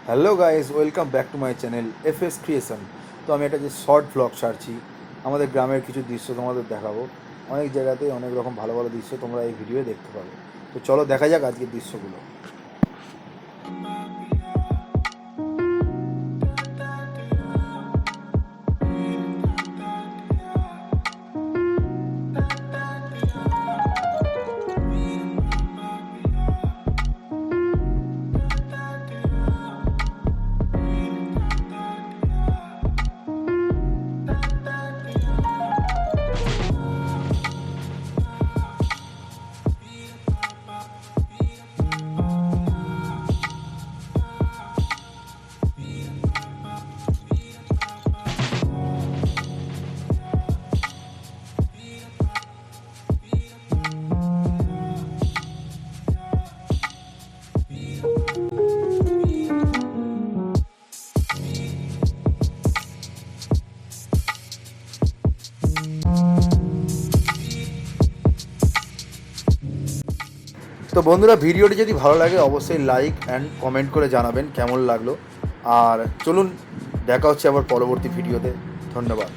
Hello guys, welcome back to my channel FS creation. তো আমি একটা যে শর্ট ব্লগ ছাড়ছি, আমাদের গ্রামের কিছু দৃশ্য তোমাদের দেখাবো। অনেক জায়গাতেই অনেক রকম ভালো ভালো দৃশ্য তোমরা এই ভিডিওয়ে দেখতে পাবে। তো চলো দেখা যাক আজকের দৃশ্যগুলো। তো বন্ধুরা, ভিডিওটি যদি ভালো লাগে অবশ্যই লাইক অ্যান্ড কমেন্ট করে জানাবেন কেমন লাগলো। আর চলুন, দেখা হচ্ছে আবার পরবর্তী ভিডিওতে। ধন্যবাদ।